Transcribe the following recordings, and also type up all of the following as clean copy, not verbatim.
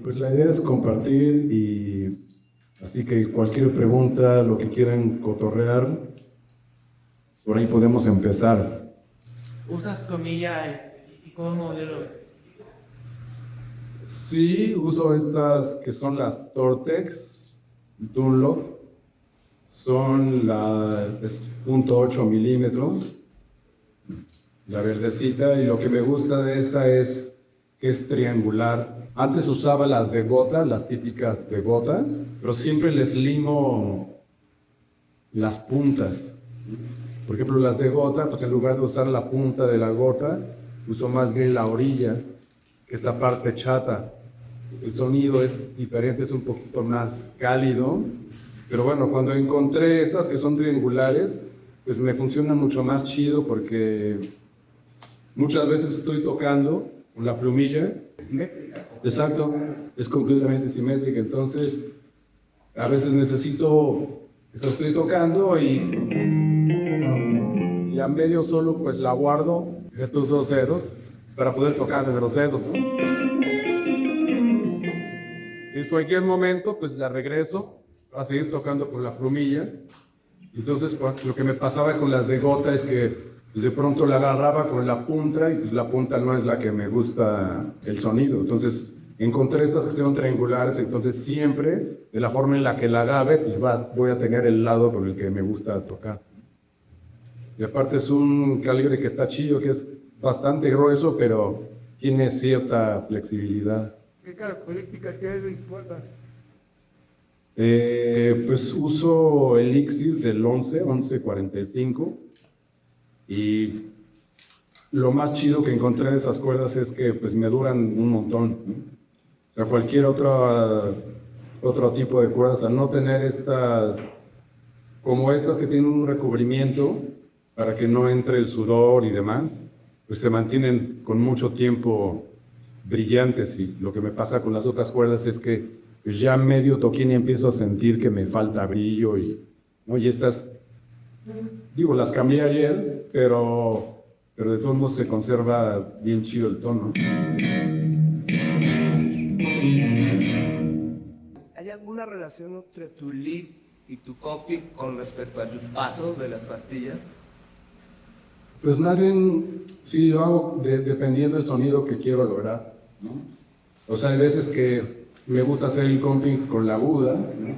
pues la idea es compartir y así que cualquier pregunta, lo que quieran cotorrear, por ahí podemos empezar. ¿Usas comilla específico modelo? Sí, uso estas que son las Tortex Dunlop, son la es .8 milímetros, la verdecita, y lo que me gusta de esta es que es triangular. Antes usaba las de gota, las típicas de gota, pero siempre les limo las puntas. Por ejemplo, las de gota, pues en lugar de usar la punta de la gota, uso más bien la orilla, esta parte chata. El sonido es diferente, es un poquito más cálido, pero bueno, cuando encontré estas que son triangulares, pues me funcionan mucho más chido porque muchas veces estoy tocando con la plumilla. Exacto, es completamente simétrica, entonces a veces necesito, estoy tocando y a medio solo pues la guardo, estos dos dedos, para poder tocar de los dedos, ¿no? En cualquier momento pues la regreso a seguir tocando con la plumilla. Entonces lo que me pasaba con las de gota es que pues, de pronto la agarraba con la punta y pues la punta no es la que me gusta el sonido. Entonces encontré estas que son triangulares, entonces siempre de la forma en la que la agarre pues voy a tener el lado con el que me gusta tocar. Y aparte es un calibre que está chido, que es bastante grueso, pero tiene cierta flexibilidad. ¿Qué características tiene y cuerda? Pues uso el Elixir del 1145 y lo más chido que encontré de esas cuerdas es que pues me duran un montón, ¿no? O sea, cualquier otro tipo de cuerdas, al no tener estas, como estas que tienen un recubrimiento para que no entre el sudor y demás, pues se mantienen con mucho tiempo brillantes, y lo que me pasa con las otras cuerdas es que pues ya medio toquín y empiezo a sentir que me falta brillo, ¿no? Y estas, digo, las cambié ayer, pero de todos modos se conserva bien chido el tono. ¿Hay alguna relación entre tu lead y tu copy con respecto a los pasos de las pastillas? Pues más bien, sí, lo hago dependiendo del sonido que quiero lograr, ¿no? O sea, hay veces que me gusta hacer el comping con la aguda, ¿no?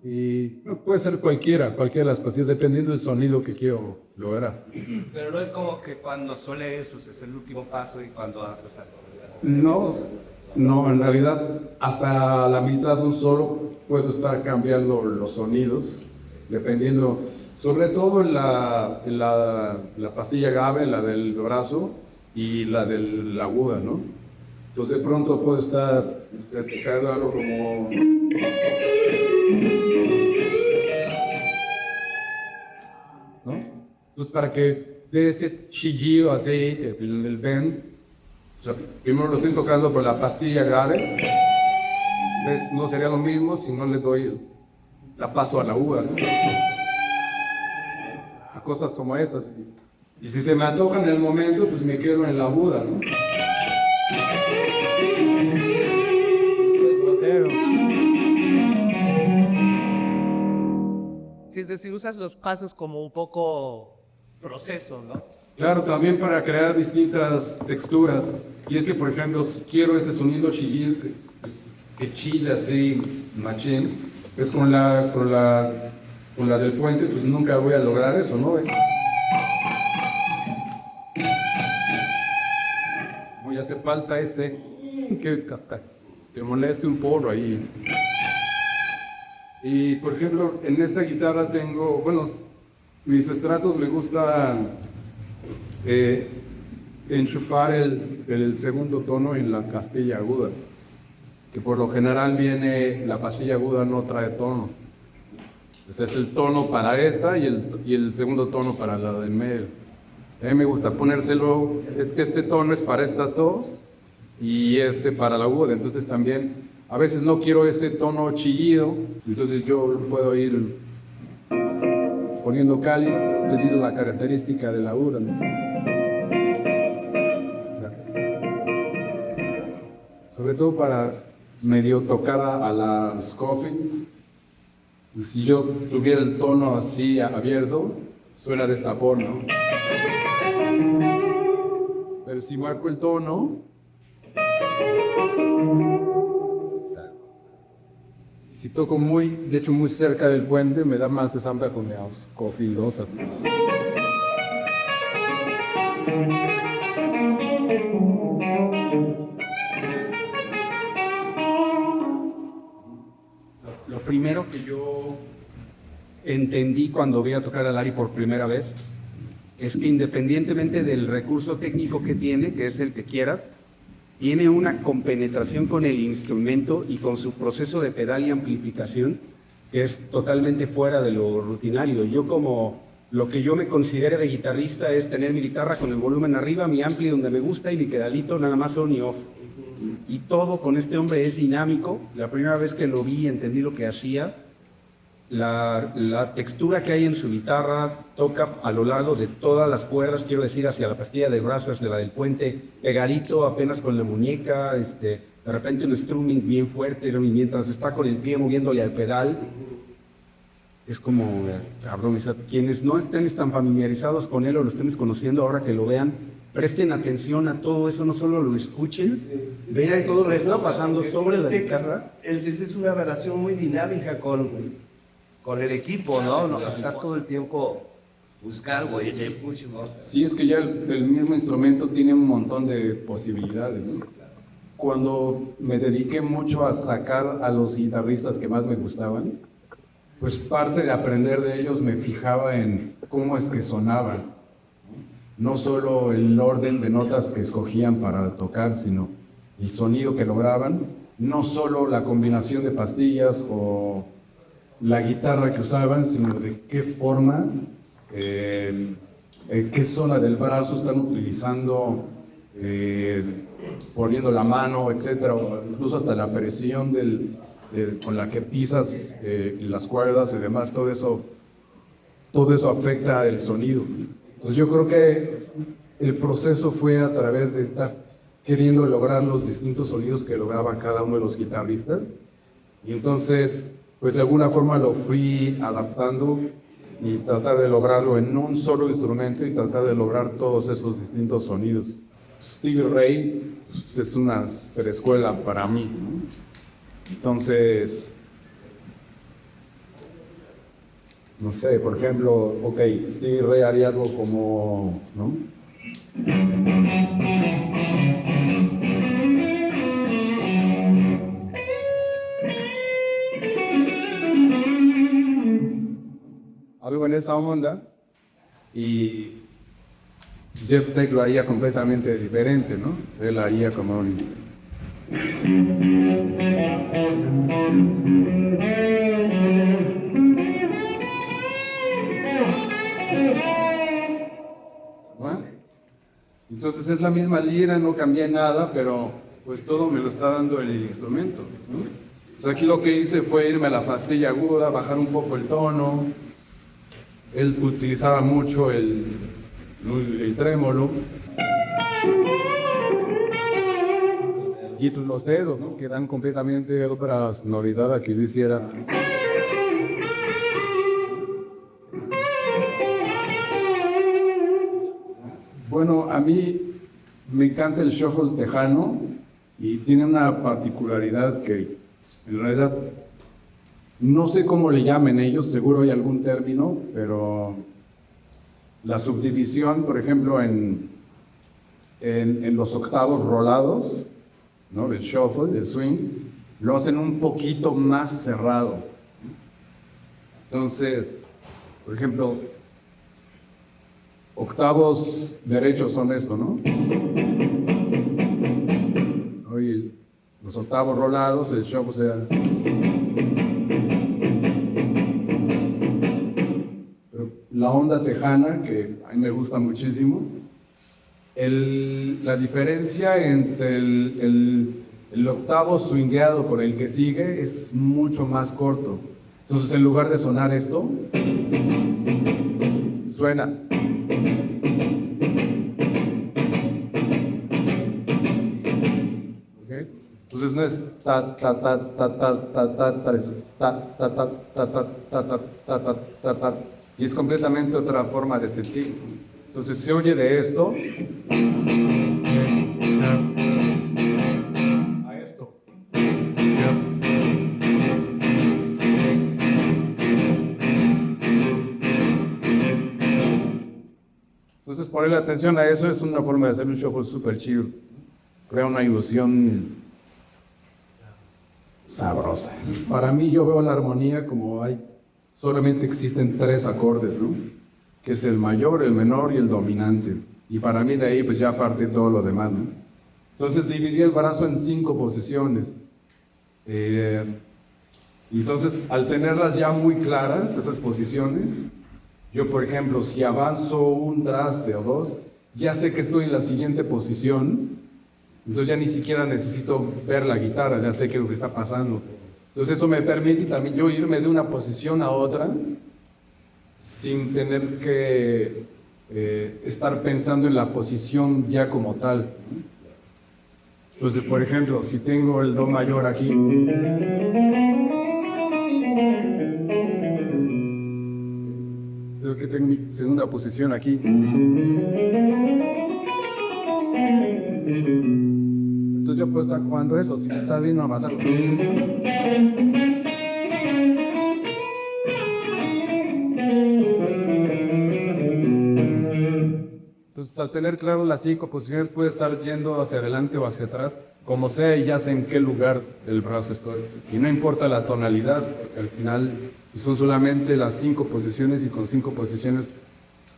Y no, puede ser cualquiera de las pastillas, dependiendo del sonido que quiero lograr. Pero no es como que cuando suele eso es el último paso y cuando haces algo. No, en realidad hasta la mitad de un solo puedo estar cambiando los sonidos, dependiendo, sobre todo en la pastilla grave, la del brazo y la del aguda, ¿no? Entonces de pronto puedo estar tocando algo como... ¿no? Entonces para que dé ese chillido así, el bend, o sea, primero lo estoy tocando por la pastilla grave, no sería lo mismo si no le doy la paso a la aguda, ¿no? A cosas como estas. Y si se me antoja en el momento, pues me quedo en la aguda, ¿no? Sí, es decir, usas los pasos como un poco proceso, ¿no? Claro, también para crear distintas texturas. Y es que, por ejemplo, si quiero ese sonido chillido que chilla así, machín, es con la del puente, pues nunca voy a lograr eso, ¿no? Muy hace falta ese que hasta te moleste un poco ahí. Y, por ejemplo, en esta guitarra tengo, bueno, mis estratos me gusta enchufar el segundo tono en la pastilla aguda, que por lo general viene, la pastilla aguda no trae tono. Ese es el tono para esta y el segundo tono para la del medio. A mí me gusta ponérselo, es que este tono es para estas dos y este para la aguda, entonces también a veces no quiero ese tono chillido, entonces yo puedo ir poniendo cálido debido a la característica de la aguda, ¿no? sobre todo para medio tocar a la Scofield. Si yo tuviera el tono así abierto, suena de esta forma. Pero si marco el tono, si toco de hecho muy cerca del puente, me da más esa hambre con la Scofield 2. Lo primero que yo entendí cuando vi a tocar a Larry por primera vez es que independientemente del recurso técnico que tiene, que es el que quieras, tiene una compenetración con el instrumento y con su proceso de pedal y amplificación que es totalmente fuera de lo rutinario. Yo lo que yo me considero de guitarrista es tener mi guitarra con el volumen arriba, mi ampli donde me gusta y mi pedalito nada más on y off. Y todo con este hombre es dinámico. La primera vez que lo vi entendí lo que hacía. La textura que hay en su guitarra toca a lo largo de todas las cuerdas, quiero decir, hacia la pastilla de brasas de la del puente, pegadito apenas con la muñeca, de repente un strumming bien fuerte, y mientras está con el pie moviéndole al pedal. Es como, cabrón, quienes no estén tan familiarizados con él o lo estén desconociendo ahora que lo vean, presten atención a todo eso, no solo lo escuchen, vean todo lo que está pasando sobre la guitarra. Es una relación muy dinámica con el equipo, ¿no? Estás todo el tiempo buscando, güey. Sí, es que ya el mismo instrumento tiene un montón de posibilidades. Cuando me dediqué mucho a sacar a los guitarristas que más me gustaban, pues parte de aprender de ellos me fijaba en cómo es que sonaban. No solo el orden de notas que escogían para tocar, sino el sonido que lograban, no solo la combinación de pastillas o la guitarra que usaban, sino de qué forma, qué zona del brazo están utilizando, poniendo la mano, etcétera, o incluso hasta la presión con la que pisas las cuerdas y demás, todo eso afecta el sonido. Entonces yo creo que el proceso fue a través de estar queriendo lograr los distintos sonidos que lograba cada uno de los guitarristas, y entonces pues de alguna forma lo fui adaptando y tratar de lograrlo en un solo instrumento y tratar de lograr todos esos distintos sonidos. Stevie Ray pues, es una superescuela para mí, ¿no? Entonces, no sé, por ejemplo, Stevie Ray haría algo como, ¿no? Algo en esa onda, y Jeff Beck lo haría completamente diferente, ¿no? Él haría como un... ¿Bueno? Entonces es la misma lira, no cambié nada, pero pues todo me lo está dando el instrumento, ¿no? Pues aquí lo que hice fue irme a la pastilla aguda, bajar un poco el tono. Él utilizaba mucho el trémolo. Y los dedos, ¿no? Que dan completamente otra sonoridad a que yo hiciera. Bueno, a mí me encanta el shuffle tejano y tiene una particularidad que en realidad no sé cómo le llamen ellos, seguro hay algún término, pero la subdivisión, por ejemplo, en los octavos rolados, ¿no? Del shuffle, el swing, lo hacen un poquito más cerrado. Entonces, por ejemplo, octavos derechos son esto, ¿no? Oye, los octavos rolados, el shuffle se da. Pero la onda tejana, que a mí me gusta muchísimo, la diferencia entre el octavo swingueado con el que sigue es mucho más corto. Entonces, en lugar de sonar esto, suena. ¿Okay? Entonces Entonces no es ta ta ta ta ta ta ta ta, es ta ta ta ta ta ta ta ta ta ta ta, y es completamente otra forma de sentir. Entonces se oye de esto a esto. Entonces ponerle atención a eso es una forma de hacer un shuffle súper chido. Crea una ilusión sabrosa. Para mí yo veo la armonía como solamente existen tres acordes, ¿no? Que es el mayor, el menor y el dominante. Y para mí de ahí pues ya parte todo lo demás, ¿no? Entonces dividí el brazo en 5 posiciones. Entonces al tenerlas ya muy claras, esas posiciones, yo por ejemplo si avanzo un traste o dos, ya sé que estoy en la siguiente posición. Entonces ya ni siquiera necesito ver la guitarra, ya sé qué es lo que está pasando. Entonces eso me permite también yo irme de una posición a otra sin tener que estar pensando en la posición ya como tal. Entonces, por ejemplo, si tengo el do mayor aquí, sé que tengo mi segunda posición aquí. Entonces yo puedo estar jugando eso, si está bien no pasa. Entonces al tener claro las 5 posiciones puede estar yendo hacia adelante o hacia atrás, como sea, y ya sé en qué lugar del brazo estoy. Y no importa la tonalidad, porque al final son solamente las 5 posiciones y con 5 posiciones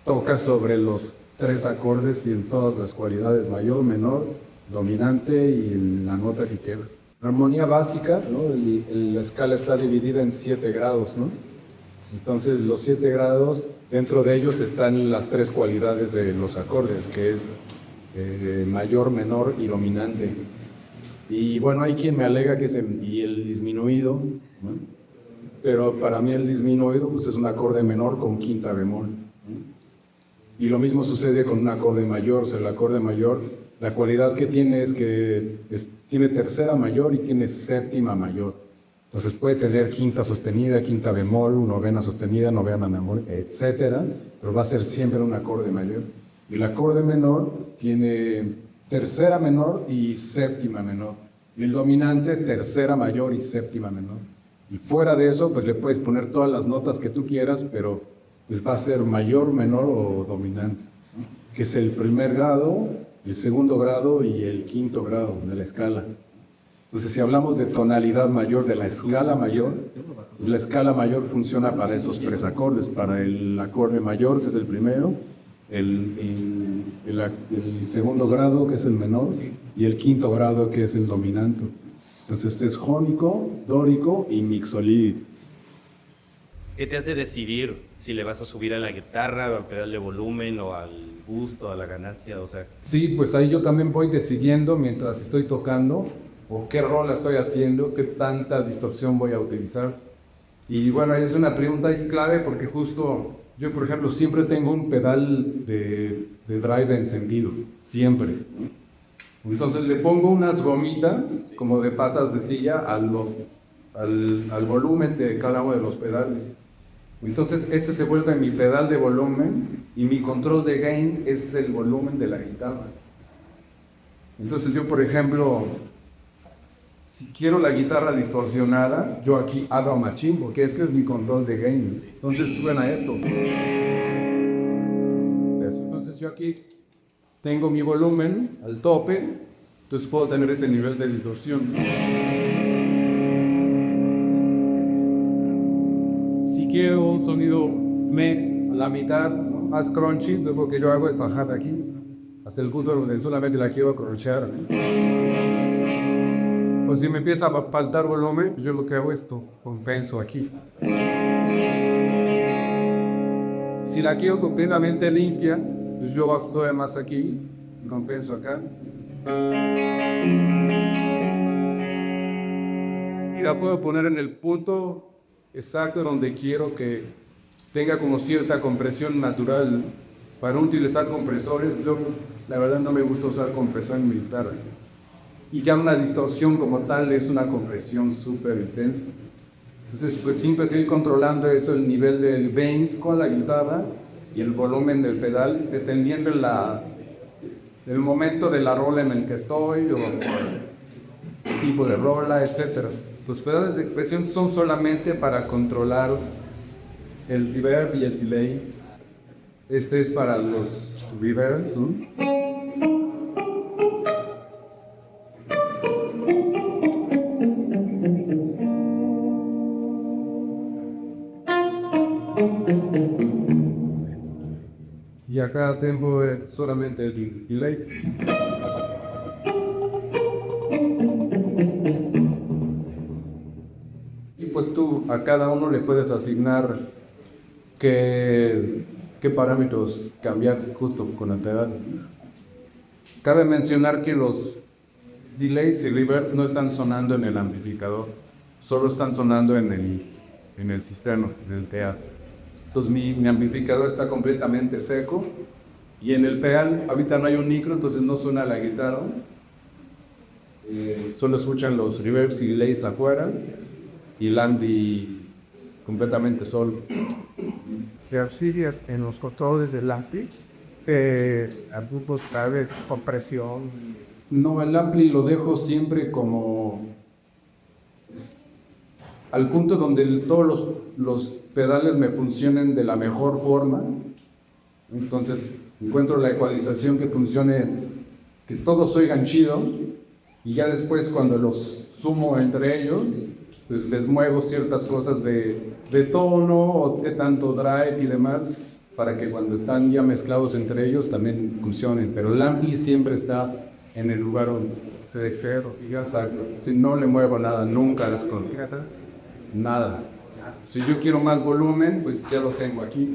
tocas sobre los 3 acordes y en todas las cualidades, mayor, menor, dominante y en la nota que quieras. La armonía básica, ¿no? La escala está dividida en 7 grados, ¿no? Entonces los 7 grados, dentro de ellos están las 3 cualidades de los acordes, que es mayor, menor y dominante. Y bueno, hay quien me alega que es el disminuido, ¿no? Pero para mí el disminuido pues, es un acorde menor con quinta bemol, ¿no? Y lo mismo sucede con un acorde mayor. O sea, el acorde mayor, la cualidad que tiene es que tiene tercera mayor y tiene séptima mayor. Entonces puede tener quinta sostenida, quinta bemol, novena sostenida, novena bemol, etcétera, pero va a ser siempre un acorde mayor. Y el acorde menor tiene tercera menor y séptima menor. Y el dominante, tercera mayor y séptima menor. Y fuera de eso, pues le puedes poner todas las notas que tú quieras, pero pues va a ser mayor, menor o dominante, ¿no? Que es el primer grado, el segundo grado y el quinto grado de la escala. Entonces, si hablamos de tonalidad mayor de la escala mayor funciona para esos 3 acordes, para el acorde mayor, que es el primero, el segundo grado, que es el menor, y el quinto grado, que es el dominante. Entonces, es jónico, dórico y mixolídico. ¿Qué te hace decidir si le vas a subir a la guitarra, al pedal de volumen, o al gusto, a la ganancia? O sea, Sí, pues ahí yo también voy decidiendo mientras estoy tocando, o qué rola estoy haciendo, qué tanta distorsión voy a utilizar. Y bueno, es una pregunta clave porque justo yo, por ejemplo, siempre tengo un pedal de drive encendido, siempre. Entonces le pongo unas gomitas, como de patas de silla, al volumen de cada uno de los pedales. Entonces ese se vuelve mi pedal de volumen y mi control de gain es el volumen de la guitarra. Entonces yo, por ejemplo, si quiero la guitarra distorsionada, yo aquí hago machín, porque es mi control de gain. Entonces suena esto. Entonces yo aquí tengo mi volumen al tope, entonces puedo tener ese nivel de distorsión. Si quiero un sonido a la mitad, más crunchy, lo que yo hago es bajar de aquí hasta el punto donde solamente la quiero crunchar. O si me empieza a faltar volumen, yo lo que hago es esto, compenso aquí. Si la quiero completamente limpia, pues yo bajo todavía más aquí, compenso acá. Y la puedo poner en el punto exacto donde quiero que tenga como cierta compresión natural. Para no utilizar compresores, yo la verdad no me gusta usar compresor en mi guitarra. y ya una distorsión como tal es una compresión súper intensa. Entonces, pues siempre estoy controlando eso, el nivel del gain con la guitarra y el volumen del pedal, dependiendo el momento de la rola en el que estoy o el tipo de rola, etc. Los pedales de expresión son solamente para controlar el reverb y el delay. Este es para los reverbs, ¿no? Y acá tengo solamente el delay. Y pues tú a cada uno le puedes asignar qué parámetros cambiar justo con el pedal. Cabe mencionar que los delays y reverbs no están sonando en el amplificador, solo están sonando en el cisterno, en el TA. Entonces mi amplificador está completamente seco y en el pedal ahorita no hay un micro, entonces no suena la guitarra. Solo escuchan los reverbs y delays afuera y el ampli completamente solo. ¿Te auxilias en los controles del ampli? ¿Algún buscar compresión? No, el ampli lo dejo siempre como al punto donde todos los pedales me funcionen de la mejor forma. Entonces encuentro la ecualización que funcione, que todos oigan chido, y ya después cuando los sumo entre ellos, pues les muevo ciertas cosas de tono o de tanto drive y demás, para que cuando están ya mezclados entre ellos también funcionen. Pero el ampli siempre está en el lugar donde se de cero. Exacto. Si no le muevo nada, nunca les con nada. Si yo quiero más volumen, pues ya lo tengo aquí.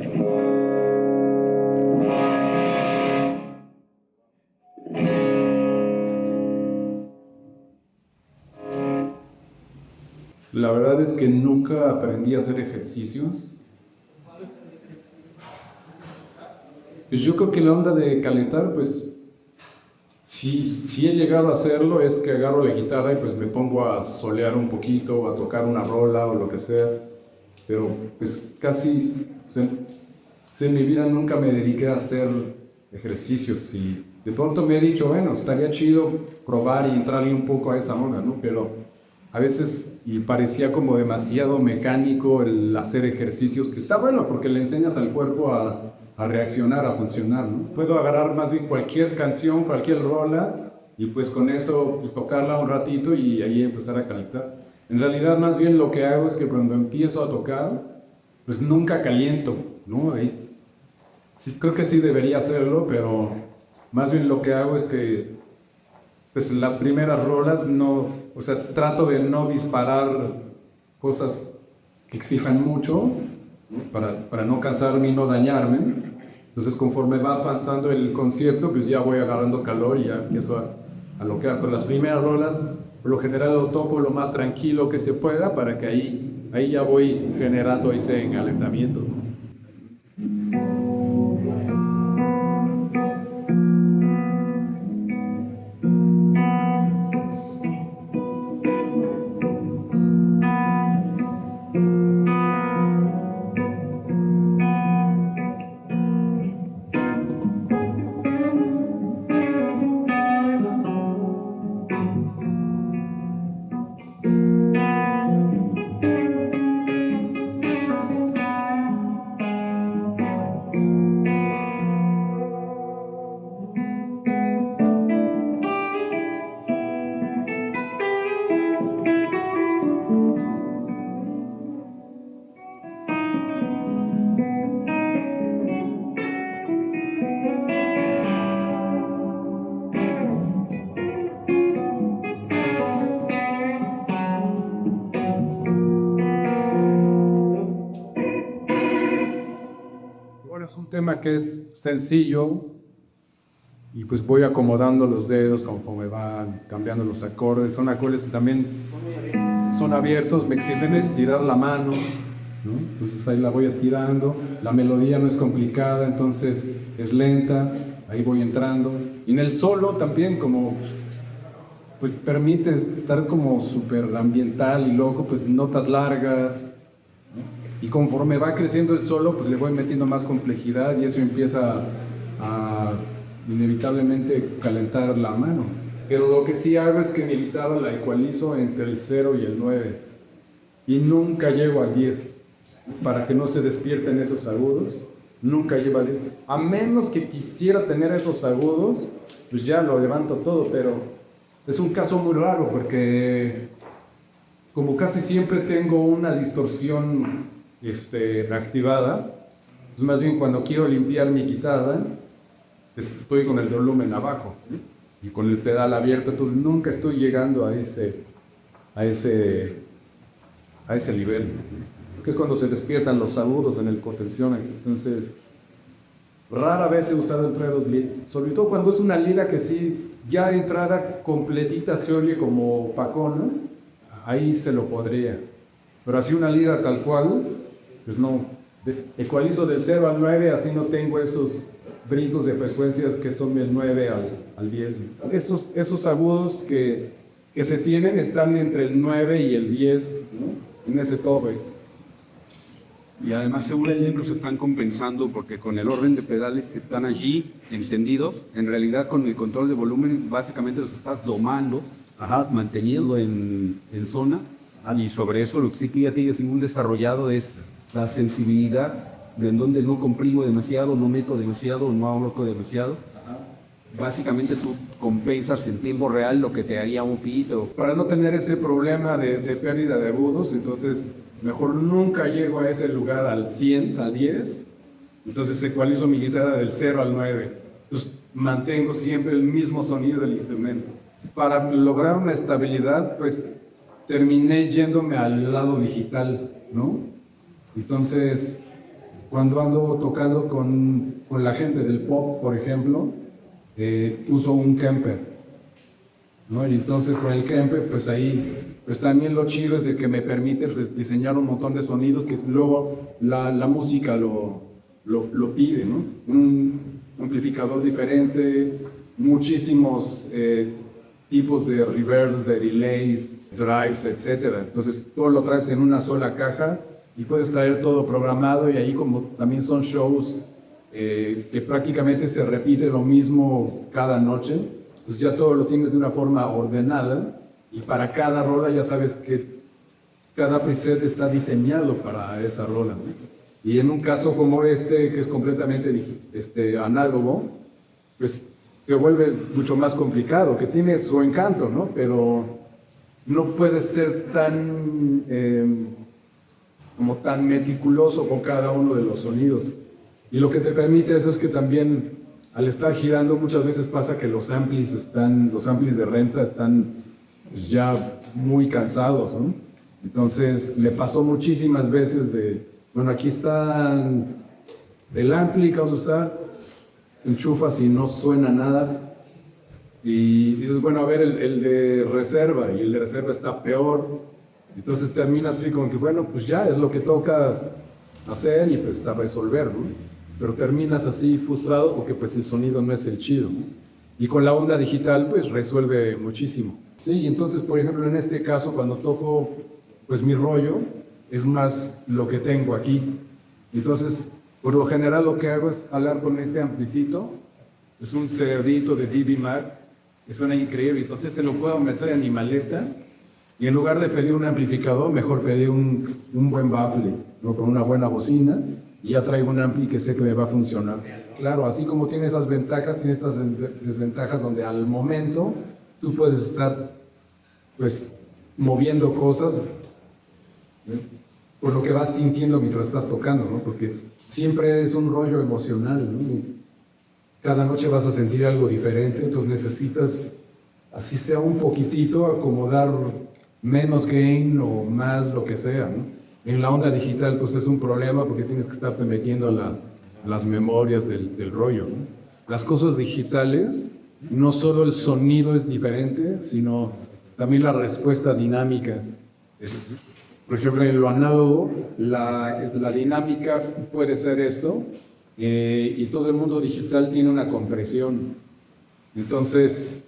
La verdad es que nunca aprendí a hacer ejercicios. Pues yo creo que la onda de calentar, pues si he llegado a hacerlo, es que agarro la guitarra y pues me pongo a solear un poquito, a tocar una rola o lo que sea. Pero pues casi en mi vida nunca me dediqué a hacer ejercicios y de pronto me he dicho, bueno, estaría chido probar y entrarle un poco a esa onda, ¿no? Pero a veces y parecía como demasiado mecánico el hacer ejercicios, que está bueno porque le enseñas al cuerpo a reaccionar, a funcionar, ¿no? Puedo agarrar más bien cualquier canción, cualquier rola y pues con eso pues, tocarla un ratito y ahí empezar a calentar. En realidad más bien lo que hago es que cuando empiezo a tocar, pues nunca caliento, ¿no? Ahí, sí, creo que sí debería hacerlo, pero más bien lo que hago es que pues las primeras rolas no, o sea, trato de no disparar cosas que exijan mucho, ¿no? Para no cansarme y no dañarme. Entonces conforme va avanzando el concierto, pues ya voy agarrando calor y ya empiezo a loquear. Con las primeras rolas, por lo general lo toco lo más tranquilo que se pueda para que ahí ya voy generando ese encalentamiento. Es un tema que es sencillo y pues voy acomodando los dedos conforme van cambiando los acordes. Son acordes que también son abiertos, me exigen estirar la mano, ¿no? Entonces ahí la voy estirando. La melodía no es complicada, entonces es lenta, ahí voy entrando. Y en el solo también, como pues permite estar como súper ambiental y loco, pues notas largas, ¿no? Y conforme va creciendo el solo, pues le voy metiendo más complejidad y eso empieza a inevitablemente calentar la mano. Pero lo que sí hago es que mi guitarra la ecualizo entre el 0 y el 9 y nunca llego al 10 para que no se despierten esos agudos. Nunca lleva 10. A menos que quisiera tener esos agudos, pues ya lo levanto todo, pero es un caso muy raro porque como casi siempre tengo una distorsión reactivada, pues más bien cuando quiero limpiar mi guitarra, pues estoy con el volumen abajo, ¿no? Y con el pedal abierto, entonces nunca estoy llegando a ese nivel, que es cuando se despiertan los agudos en el contención. Entonces, rara vez he usado el treadle lead, sobre todo cuando es una lira que sí, ya de entrada completita se oye como pacona, ahí se lo podría. Pero así una lira tal cual, pues no. Ecualizo del 0 al 9, así no tengo esos brincos de frecuencias que son del 9 al 10. Esos agudos que se tienen están entre el 9 y el 10, ¿no? En ese tope. Y además según ellos se están compensando porque con el orden de pedales están allí encendidos. En realidad con el control de volumen básicamente los estás domando, manteniendo en zona. Y sobre eso lo que sí que ya tienes muy desarrollado es la sensibilidad de en donde no comprimo demasiado, no meto demasiado, no abroco demasiado. Básicamente tú compensas en tiempo real lo que te haría un pito. Para no tener ese problema de pérdida de agudos, entonces mejor nunca llego a ese lugar al 100, al 10. Entonces ecualizo mi guitarra del 0 al 9. Entonces mantengo siempre el mismo sonido del instrumento. Para lograr una estabilidad, pues terminé yéndome al lado digital, ¿no? Entonces, cuando ando tocando con la gente del pop, por ejemplo, uso un Kemper, ¿no? Y entonces con el Kemper, pues ahí, pues también lo chido es de que me permite pues, diseñar un montón de sonidos que luego la música lo pide, ¿no? Un amplificador diferente, muchísimos tipos de reverbs, de delays, drives, etc. Entonces todo lo traes en una sola caja y puedes traer todo programado y ahí como también son shows que prácticamente se repite lo mismo cada noche, pues ya todo lo tienes de una forma ordenada y para cada rola ya sabes que cada preset está diseñado para esa rola, ¿no? Y en un caso como que es completamente análogo, pues se vuelve mucho más complicado, que tiene su encanto, ¿no? Pero no puedes ser tan tan meticuloso con cada uno de los sonidos. Y lo que te permite eso es que también al estar girando muchas veces pasa que los amplis de renta están ya muy cansados, ¿no? Entonces me pasó muchísimas veces bueno, aquí está el ampli que vas a usar, enchufas y no suena nada y dices, bueno, a ver el de reserva, y el de reserva está peor. Entonces terminas así como que, bueno, pues ya es lo que toca hacer y pues a resolver, ¿no? Pero terminas así frustrado porque pues el sonido no es el chido, ¿no? Y con la onda digital pues resuelve muchísimo. Sí, y entonces por ejemplo en este caso cuando toco pues mi rollo es más lo que tengo aquí. Entonces por lo general lo que hago es hablar con este amplicito, es un cerdito de DB Mac, que suena increíble, entonces se lo puedo meter en mi maleta. Y en lugar de pedir un amplificador, mejor pedir un buen baffle, ¿no? Con una buena bocina, y ya traigo un ampli que sé que me va a funcionar. Claro, así como tiene esas ventajas, tiene estas desventajas donde al momento tú puedes estar pues moviendo cosas, ¿no? Por lo que vas sintiendo mientras estás tocando, ¿no? Porque siempre es un rollo emocional, ¿no? Cada noche vas a sentir algo diferente, entonces necesitas, así sea un poquitito, acomodar menos gain o más lo que sea, ¿no? En la onda digital pues es un problema porque tienes que estarte metiendo las memorias del rollo, ¿no? Las cosas digitales, no solo el sonido es diferente, sino también la respuesta dinámica. Por ejemplo, en lo análogo, la dinámica puede ser esto, y todo el mundo digital tiene una compresión. Entonces,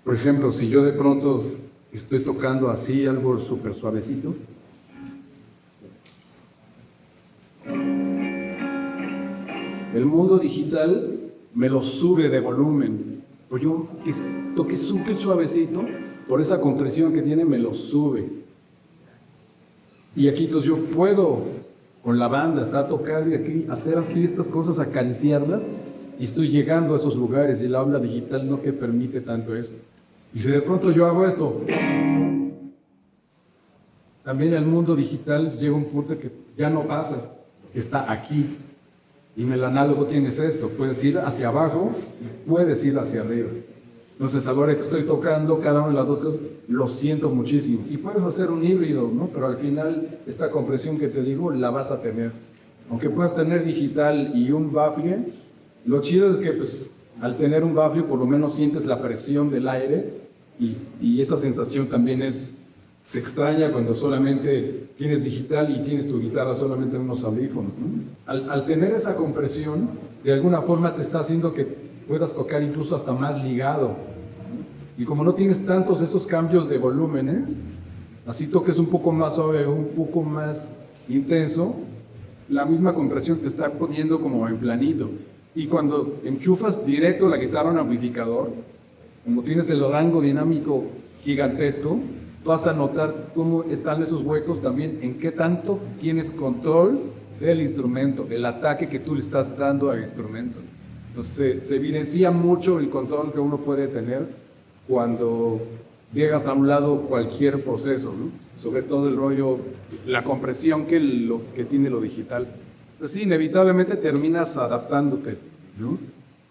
Por ejemplo, si yo de pronto estoy tocando así algo súper suavecito, el mundo digital me lo sube de volumen. O yo que toque súper suavecito, por esa compresión que tiene, me lo sube. Y aquí entonces yo puedo, con la banda, estar tocando y aquí hacer así estas cosas, acariciarlas, y estoy llegando a esos lugares, y el aula digital no que permite tanto eso. Y si de pronto yo hago esto, también el mundo digital llega a un punto que ya no pasas, está aquí. Y en el análogo tienes esto, puedes ir hacia abajo y puedes ir hacia arriba. Entonces, a la hora que estoy tocando cada una de las dos cosas, lo siento muchísimo. Y puedes hacer un híbrido, ¿no? Pero al final, esta compresión que te digo, la vas a tener. Aunque puedas tener digital y un baffle, lo chido es que, pues, al tener un baffle, por lo menos sientes la presión del aire y esa sensación también se extraña cuando solamente tienes digital y tienes tu guitarra solamente en unos audífonos, ¿no? Al tener esa compresión, de alguna forma te está haciendo que puedas tocar incluso hasta más ligado, ¿no? Y como no tienes tantos esos cambios de volúmenes, así toques un poco más suave, un poco más intenso, la misma compresión te está poniendo como en planito. Y cuando enchufas directo la guitarra a un amplificador, como tienes el rango dinámico gigantesco, vas a notar cómo están esos huecos también, en qué tanto tienes control del instrumento, el ataque que tú le estás dando al instrumento. Entonces se evidencia mucho el control que uno puede tener cuando llegas a un lado cualquier proceso, ¿no? Sobre todo el rollo, la compresión que tiene lo digital. Pues sí, inevitablemente terminas adaptándote, ¿no?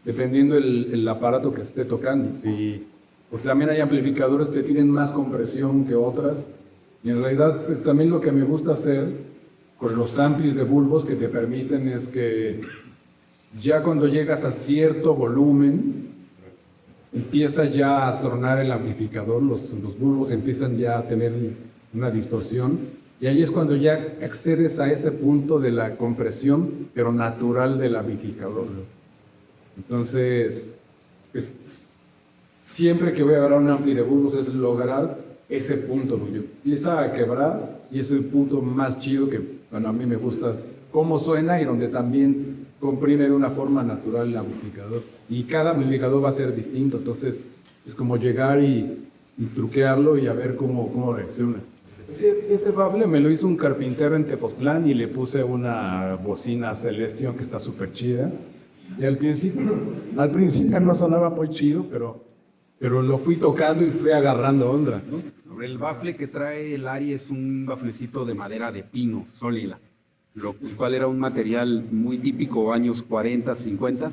Dependiendo el aparato que esté tocando. Y porque también hay amplificadores que tienen más compresión que otras. Y en realidad, pues también lo que me gusta hacer con los amplis de bulbos que te permiten es que ya cuando llegas a cierto volumen, empieza ya a tronar el amplificador, los bulbos empiezan ya a tener una distorsión, y ahí es cuando ya accedes a ese punto de la compresión, pero natural del amplificador. Entonces, pues, siempre que voy a agarrar un ampli de bulbos es lograr ese punto, ¿no? Empieza a quebrar y es el punto más chido que, bueno, a mí me gusta cómo suena y donde también comprime de una forma natural el amplificador. Y cada amplificador va a ser distinto, entonces es como llegar y truquearlo y a ver cómo reacciona. Ese bable me lo hizo un carpintero en Tepoztlán y le puse una bocina Celestion que está súper chida. Y al principio no sonaba muy chido, pero lo fui tocando y fui agarrando onda, ¿no? El bafle que trae el Ari es un baflecito de madera de pino, sólida, lo cual era un material muy típico años 40, 50,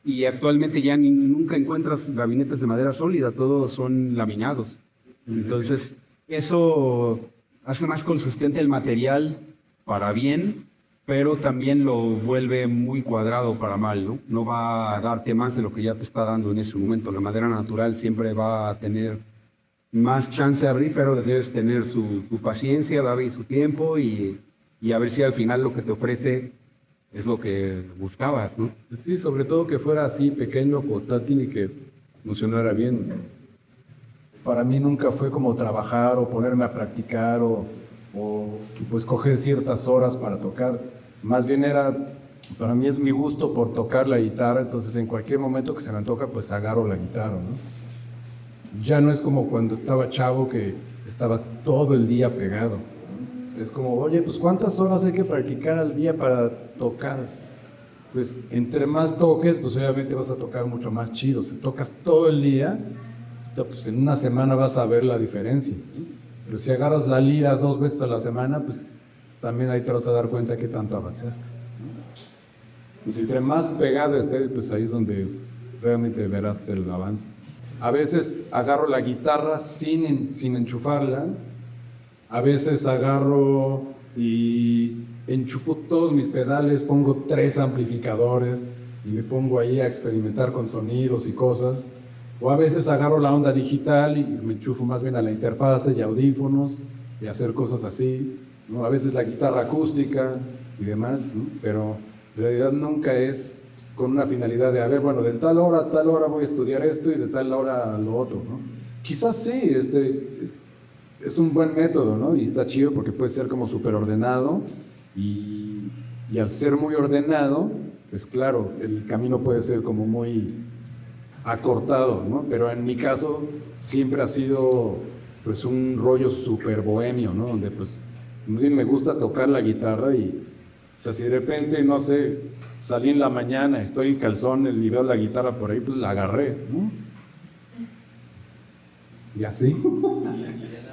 y actualmente ya nunca encuentras gabinetes de madera sólida, todos son laminados. Entonces, eso hace más consistente el material para bien, pero también lo vuelve muy cuadrado para mal, ¿no? No va a darte más de lo que ya te está dando en ese momento. La madera natural siempre va a tener más chance de abrir, pero debes tener tu paciencia, darle su tiempo y a ver si al final lo que te ofrece es lo que buscabas, ¿no? Sí, sobre todo que fuera así pequeño, portátil y que funcionara bien. Para mí nunca fue como trabajar o ponerme a practicar o pues coger ciertas horas para tocar. Más bien para mí es mi gusto por tocar la guitarra, entonces en cualquier momento que se me antoja, pues agarro la guitarra, ¿no? Ya no es como cuando estaba chavo que estaba todo el día pegado, ¿no? Es como, oye, pues ¿cuántas horas hay que practicar al día para tocar? Pues entre más toques, pues obviamente vas a tocar mucho más chido. Si tocas todo el día, pues en una semana vas a ver la diferencia, ¿no? Pero si agarras la lira 2 veces a la semana, pues también ahí te vas a dar cuenta que tanto avanzaste, ¿no? Y si entre más pegado estés, pues ahí es donde realmente verás el avance. A veces agarro la guitarra sin enchufarla, a veces agarro y enchufo todos mis pedales, pongo 3 amplificadores y me pongo ahí a experimentar con sonidos y cosas. O a veces agarro la onda digital y me enchufo más bien a la interfase y audífonos y hacer cosas así, ¿no? A veces la guitarra acústica y demás, ¿no? Pero en realidad nunca es con una finalidad de, a ver, bueno, de tal hora a tal hora voy a estudiar esto y de tal hora lo otro, ¿no? Quizás sí, es un buen método, ¿no? Y está chido porque puede ser como súper ordenado y al ser muy ordenado, pues claro, el camino puede ser como muy acortado, ¿no? Pero en mi caso siempre ha sido pues un rollo súper bohemio, ¿no? Donde pues me gusta tocar la guitarra y, o sea, si de repente, no sé, salí en la mañana, estoy en calzones y veo la guitarra por ahí, pues la agarré, ¿no? Y así.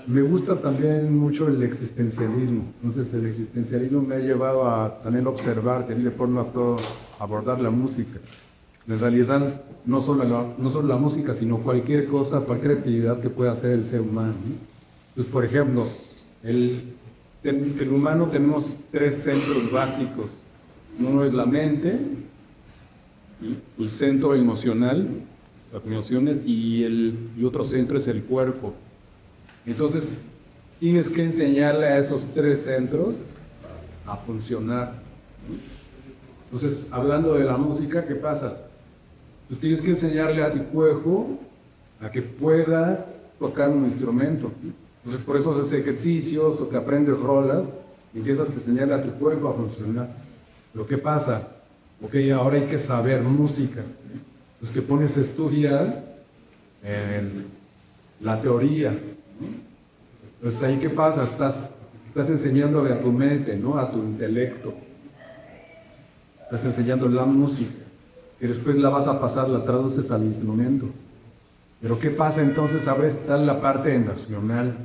Me gusta también mucho el existencialismo. Entonces el existencialismo me ha llevado a también observar de qué forma puedo abordar la música. En realidad, no solo la música, sino cualquier cosa, cualquier actividad que pueda hacer el ser humano, ¿no? Pues, por ejemplo, el humano tenemos 3 centros básicos. Uno es la mente, el centro emocional, las emociones, y otro centro es el cuerpo. Entonces, tienes que enseñarle a esos 3 centros a funcionar. Entonces, hablando de la música, ¿qué pasa? Tú tienes que enseñarle a tu cuerpo a que pueda tocar un instrumento. Entonces, por eso haces ejercicios o que aprendes rolas y empiezas a enseñarle a tu cuerpo a funcionar. Lo que pasa, ok, ahora hay que saber música. Pues que pones a estudiar la teoría. Pues ahí, ¿qué pasa? Estás enseñándole a tu mente, ¿no? A tu intelecto. Estás enseñando la música. Y después la vas a pasar, la traduces al instrumento. Pero ¿qué pasa entonces? Ahora está la parte emocional.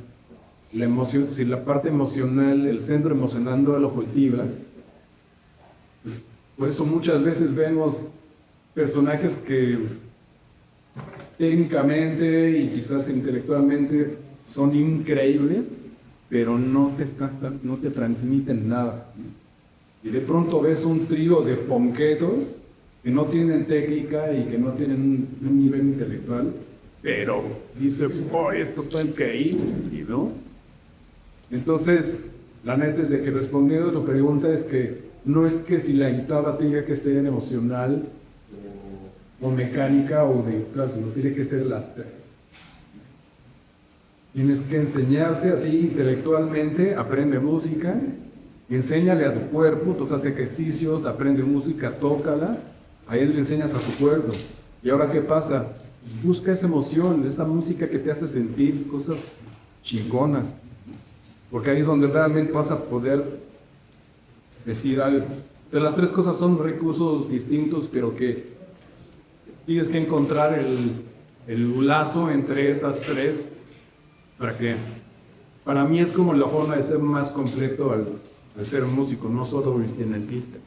La emoción, si la parte emocional, el centro emocional no lo cultivas, pues, por eso muchas veces vemos personajes que técnicamente y quizás intelectualmente son increíbles, pero no te transmiten nada. Y de pronto ves un trío de ponquetos que no tienen técnica y que no tienen un nivel intelectual, pero dice, oh, esto está increíble, ¿no? Entonces, la neta es de que respondiendo a tu pregunta es que no es que si la guitarra tenga que ser emocional o mecánica o de plasma, tiene que ser las 3. Tienes que enseñarte a ti intelectualmente, aprende música, enséñale a tu cuerpo, tú haces ejercicios, aprende música, tócala, ahí le enseñas a tu cuerpo. ¿Y ahora qué pasa? Busca esa emoción, esa música que te hace sentir cosas chingonas, porque ahí es donde realmente vas a poder decir algo. De las 3 cosas son recursos distintos, pero que tienes que encontrar el lazo entre esas 3 para que, para mí es como la forma de ser más completo al ser músico, no solo instrumentista.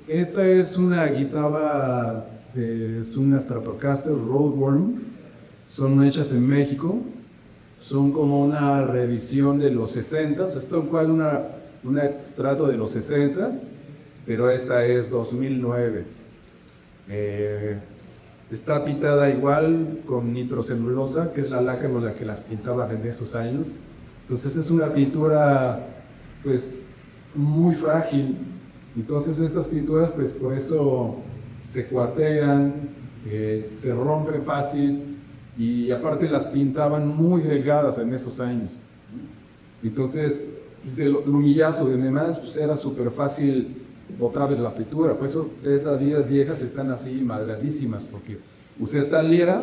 Esta es una guitarra, es una Stratocaster Roadworm, son hechas en México, son como una revisión de los 60s, es tal cual un extrato de los 60s, pero esta es 2009. Está pintada igual con nitrocelulosa, que es la laca con la que las pintaban en esos años. Entonces es una pintura pues muy frágil. Entonces estas pinturas pues por eso se cuatean, se rompen fácil y aparte las pintaban muy delgadas en esos años. Entonces del humillazo de demás pues era súper fácil otra vez la pintura, por eso esas vidas viejas están así madradísimas, porque usted está en Lira,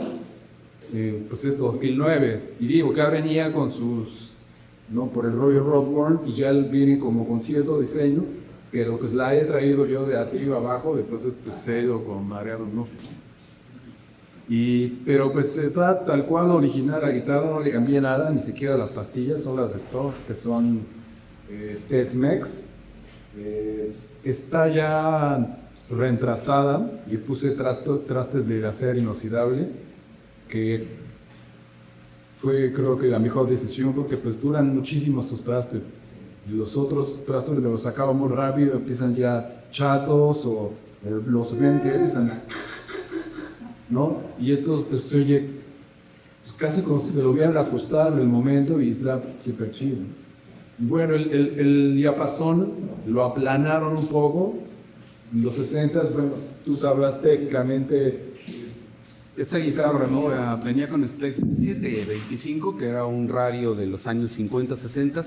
pues es 2009, y digo que ya venía con sus, ¿no? Por el rollo Roadworm, y ya él viene como con cierto diseño, pero pues la he traído yo de arriba abajo, después pues se ha ido con mareado, ¿no? Pero pues está tal cual original, la guitarra no le cambié nada, ni siquiera las pastillas, son las de Store, que son Tex-Mex. Está ya reentrastada y puse trastes de acero inoxidable, que fue creo que la mejor decisión porque pues duran muchísimo estos trastes. Y los otros trastes los sacaba muy rápido, empiezan ya chatos o los ven y empiezan, ¿no? Y estos pues se oye pues, casi como si lo hubieran ajustado en el momento y está súper chido. Bueno, el diapasón lo aplanaron un poco Los 60, bueno, tú sabrás técnicamente. Esta guitarra, ¿no? Venía con specs 725, que era un radio de los años 50, 60.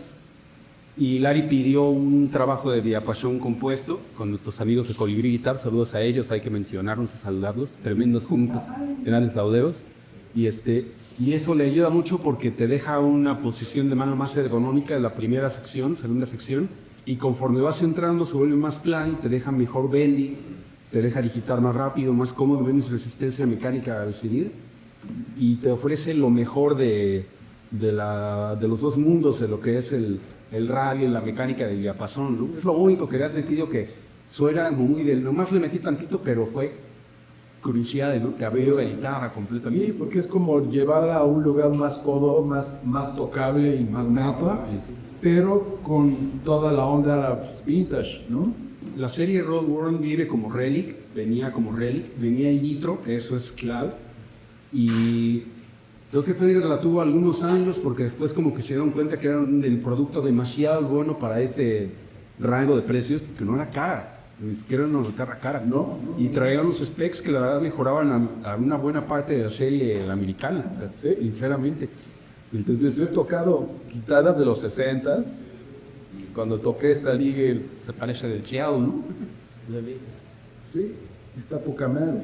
Y Larry pidió un trabajo de diapasón compuesto con nuestros amigos de Colibrí Guitar. Saludos a ellos, hay que mencionarlos y saludarlos. Tremendos juntos, grandes lauderos. Y eso le ayuda mucho porque te deja una posición de mano más ergonómica en la primera sección, segunda sección. Y conforme vas entrando se vuelve más plano, te deja mejor bending, te deja digitar más rápido, más cómodo, menos resistencia mecánica al seguir. Y te ofrece lo mejor de los dos mundos, de lo que es el radio y la mecánica del diapasón, ¿no? Es lo único que había sentido que suena muy del... Nomás le metí tantito, pero fue crucial, ¿no? Que abrió la guitarra completamente. Sí, porque es como llevarla a un lugar más cómodo, más tocable y más nata, pero con toda la onda vintage, ¿no? La serie Road World venía como Relic, venía en Nitro, que eso es clave, y creo que Fender la tuvo algunos años porque después como que se dieron cuenta que era un producto demasiado bueno para ese rango de precios, que no era cara, ni siquiera era una guitarra cara, ¿no? Y traían los specs que la verdad mejoraban a una buena parte de la serie americana, Sí. sinceramente. Entonces yo he tocado guitarras de los 60s. Cuando toqué esta liga, Se parece del Chiao, ¿no? sí, está poca madre.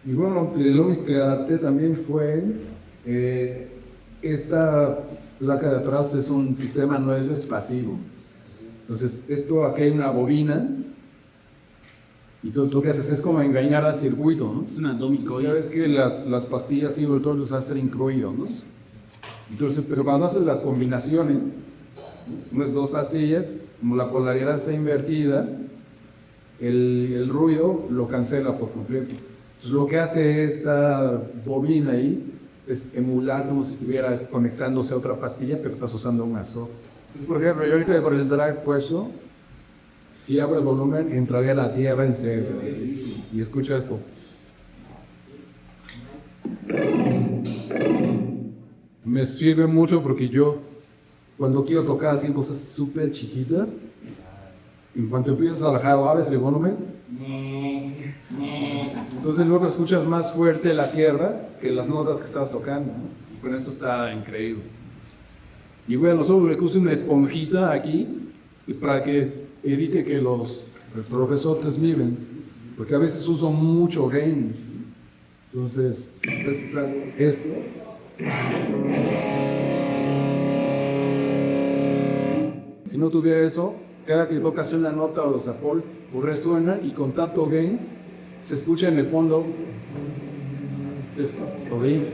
Y bueno, lo que adapté también fue esta placa de atrás es un sistema, no es pasivo. Entonces, aquí hay una bobina y tú lo que haces es como engañar al circuito, ¿no? Es una dummy coil. Ya ves que las pastillas y todos los hacen incluidos, ¿no? Entonces, pero cuando haces las combinaciones, unas dos pastillas, como la polaridad está invertida, el ruido lo cancela por completo. Entonces lo que hace esta bobina ahí es emular como si estuviera conectándose a otra pastilla, pero estás usando un ASO. Por ejemplo, yo ahorita por el drive puesto, si abro el volumen, entraría a la tierra en serio. Y escucha esto. Me sirve mucho porque yo, cuando quiero tocar así cosas súper chiquitas, en cuanto empiezas a bajar o abres el volumen, entonces luego escuchas más fuerte la tierra que las notas que estabas tocando, ¿no? Y con eso está increíble. Y bueno, solo le puse una esponjita aquí para que evite que los profesores miren, porque a veces uso mucho gain. Entonces esto. Si no tuviera eso, cada que tocas una nota o los acordes resuenan y con tanto gain se escucha en el fondo. Es horrible.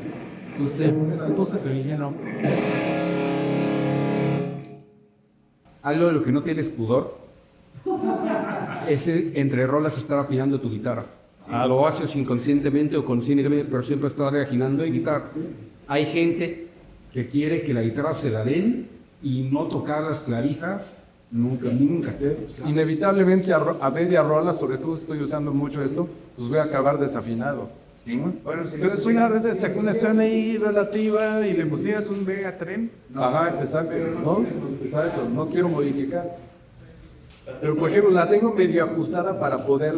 Entonces se llena. Algo de lo que no tienes pudor es entre rolas estar afinando tu guitarra. Lo haces inconscientemente o conscientemente, pero siempre estás reafinando y guitarra. Hay gente que quiere que la guitarra se la den y no tocar las clavijas nunca. Inevitablemente a media rola, sobre todo si estoy usando mucho esto, pues voy a acabar desafinado. ¿Sí? Bueno, si pero es una red de secundación ahí relativa y le pusieras un Vega Trem. Ajá, exacto, ¿no? Exacto, no quiero modificar. Pero por ejemplo, la tengo medio ajustada para poder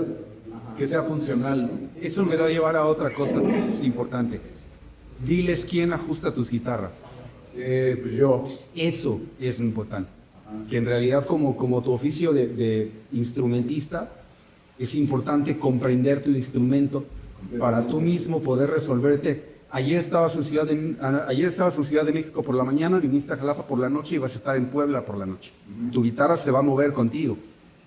que sea funcional, ¿no? Eso me da a llevar a otra cosa que es importante. Diles quién ajusta tus guitarras. Pues yo. Eso es muy importante. Que en realidad como tu oficio de instrumentista, es importante comprender tu instrumento para tú mismo poder resolverte. Ayer estabas en Ciudad de México por la mañana, viniste a Jalapa por la noche y vas a estar en Puebla por la noche. Tu guitarra se va a mover contigo.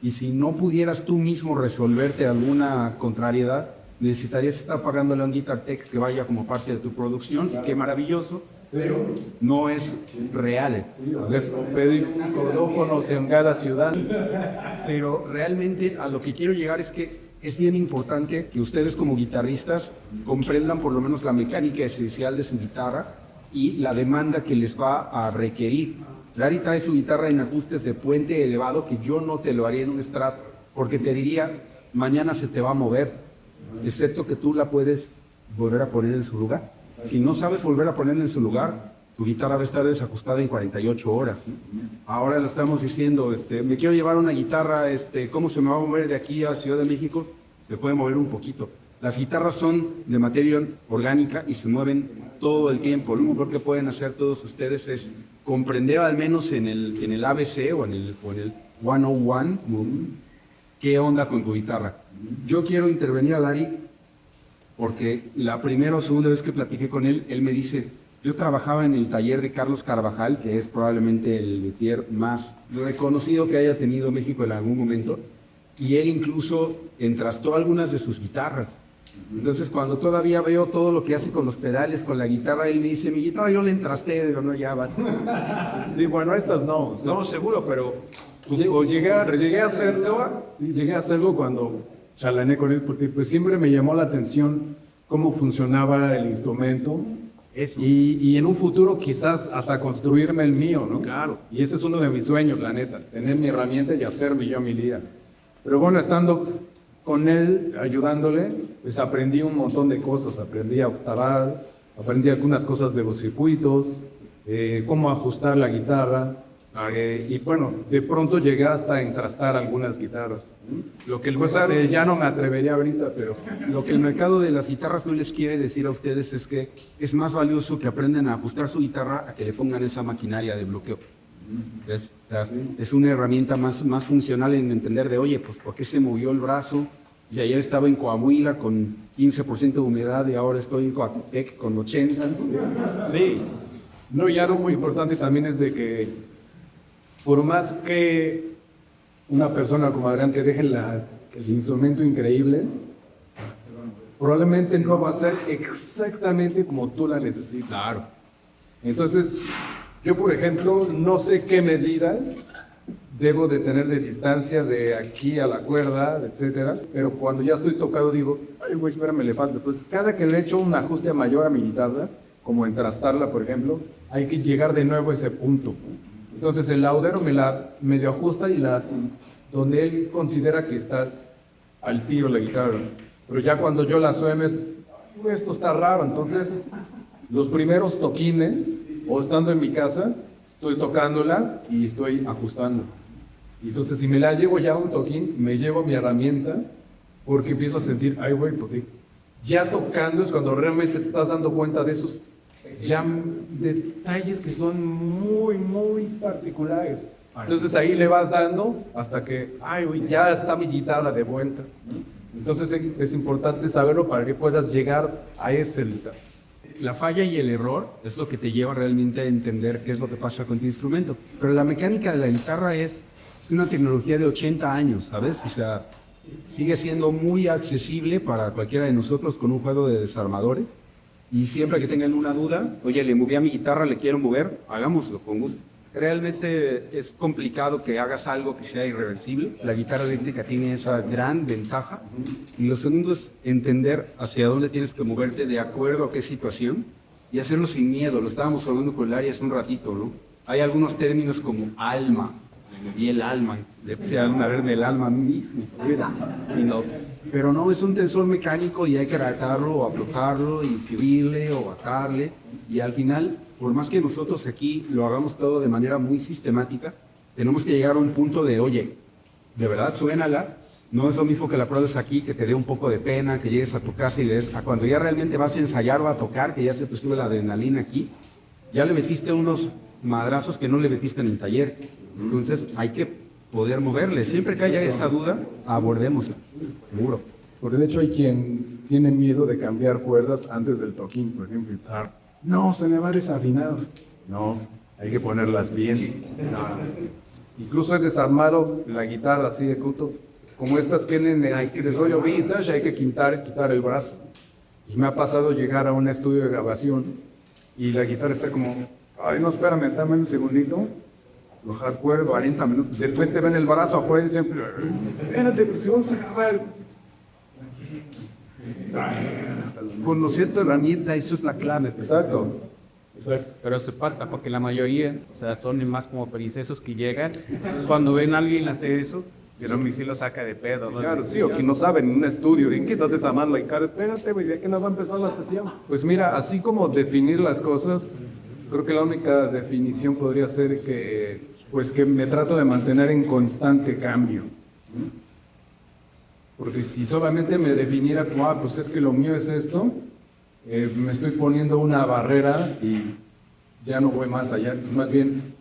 Y si no pudieras tú mismo resolverte alguna contrariedad, necesitarías estar pagándole a un Guitar Tech que vaya como parte de tu producción. Y qué maravilloso, pero no es real. Les pedí cordófonos en cada ciudad. Pero realmente a lo que quiero llegar es que es bien importante que ustedes como guitarristas comprendan por lo menos la mecánica esencial de su guitarra y la demanda que les va a requerir. Larry trae su guitarra en ajustes de puente elevado que yo no te lo haría en un Strat, porque te diría, mañana se te va a mover, excepto que tú la puedes volver a poner en su lugar. Si no sabes volver a ponerla en su lugar, tu guitarra va a estar desajustada en 48 horas. Ahora le estamos diciendo, me quiero llevar una guitarra, ¿cómo se me va a mover de aquí a Ciudad de México? Se puede mover un poquito. Las guitarras son de materia orgánica y se mueven todo el tiempo. Lo único que pueden hacer todos ustedes es comprender, al menos en el ABC o en el 101, qué onda con tu guitarra. Yo quiero intervenir a Larry porque la primera o segunda vez que platiqué con él, él me dice, yo trabajaba en el taller de Carlos Carvajal, que es probablemente el luthier más reconocido que haya tenido México en algún momento, y él incluso entrastó algunas de sus guitarras. Entonces, cuando todavía veo todo lo que hace con los pedales, con la guitarra, él me dice, mi guitarra yo le entrasté, digo, no, ya vas. Sí, bueno, estas no. No, seguro, pero llegué a hacerlo cuando charlané con él, porque pues siempre me llamó la atención cómo funcionaba el instrumento. Y en un futuro quizás hasta construirme el mío, ¿no? Claro. Y ese es uno de mis sueños, la neta, tener mi herramienta y hacerme yo mi lira. Pero bueno, estando con él, ayudándole, pues aprendí un montón de cosas. Aprendí a octavar, aprendí algunas cosas de los circuitos, cómo ajustar la guitarra. Y bueno, de pronto llegué hasta a entrastar algunas guitarras. Lo que Ya no me atrevería ahorita, pero lo que el mercado de las guitarras no les quiere decir a ustedes es que es más valioso que aprendan a ajustar su guitarra a que le pongan esa maquinaria de bloqueo. ¿Ves? O sea, es una herramienta más funcional en entender de, oye, pues ¿por qué se movió el brazo? Si ayer estaba en Coahuila con 15% de humedad y ahora estoy en Coatepec con 80%. sí. No, y algo muy importante también es de que por más que una persona como Adrián te deje el instrumento increíble, probablemente no va a ser exactamente como tú la necesitas. Claro. Entonces, yo por ejemplo, no sé qué medidas debo de tener de distancia de aquí a la cuerda, etcétera, pero cuando ya estoy tocado digo, ay güey, espérame, le falta. Pues cada que le echo un ajuste mayor a mi guitarra, como entrastarla por ejemplo, hay que llegar de nuevo a ese punto. Entonces el laudero me la medio ajusta y donde él considera que está al tiro la guitarra. Pero ya cuando yo la sueno es, esto está raro. Entonces los primeros toquines, o estando en mi casa, estoy tocándola y estoy ajustando. Entonces si me la llevo ya a un toquín, me llevo mi herramienta porque empiezo a sentir, ay güey, porque ya tocando es cuando realmente te estás dando cuenta de esos detalles que son muy, muy particulares. Entonces ahí le vas dando hasta que, ay, güey, ya está mi guitarra de vuelta. Entonces es importante saberlo para que puedas llegar a ese detalle. La falla y el error es lo que te lleva realmente a entender qué es lo que pasa con tu instrumento. Pero la mecánica de la guitarra es una tecnología de 80 años, ¿sabes? O sea, sigue siendo muy accesible para cualquiera de nosotros con un juego de desarmadores. Y siempre que tengan una duda, oye, le moví a mi guitarra, le quiero mover, hagámoslo con gusto. Realmente es complicado que hagas algo que sea irreversible. La guitarra eléctrica tiene esa gran ventaja. Y lo segundo es entender hacia dónde tienes que moverte de acuerdo a qué situación y hacerlo sin miedo. Lo estábamos hablando con Larry hace un ratito, ¿no? Hay algunos términos como alma. Me moví el alma. Le puse a verme el alma mismo. Pero no, es un tensor mecánico y hay que tratarlo o aflojarlo y subirle o bajarle. Y al final, por más que nosotros aquí lo hagamos todo de manera muy sistemática, tenemos que llegar a un punto de, oye, de verdad suénala. No es lo mismo que la pruebes aquí, que te dé un poco de pena, que llegues a tu casa y le des, a cuando ya realmente vas a ensayar o a tocar, que ya se te sube la adrenalina aquí, ya le metiste unos madrazos que no le metiste en el taller. Entonces hay que poder moverle. Siempre que haya esa duda, abordémosla. Seguro. Porque de hecho hay quien tiene miedo de cambiar cuerdas antes del toquín, por ejemplo. No, se me va desafinado. No, hay que ponerlas bien. No. Incluso he desarmado la guitarra así de cuto, como estas tienen el desarrollo vintage, hay que quitar el brazo. Y me ha pasado llegar a un estudio de grabación y la guitarra está como, ay no, espérame, dame un segundito, aflojar cuerda, 40 minutos, de repente ven el brazo afuera y dicen, espérate, pues si vamos a grabar. Conocer tu herramienta, eso es la clave. Exacto. Pero se falta porque la mayoría, o sea, son más como princesos que llegan. Cuando ven a alguien hacer eso, pero mi sí lo saca de pedo, ¿no? Claro, sí, o que no saben en un estudio, ¿en qué estás esa mano? Y cara, espérate, güey, ya que no va a empezar la sesión. Pues mira, así como definir las cosas, Creo que la única definición podría ser que, pues que me trato de mantener en constante cambio. Porque si solamente me definiera como, pues es que lo mío es esto, me estoy poniendo una barrera y ya no voy más allá. Más bien,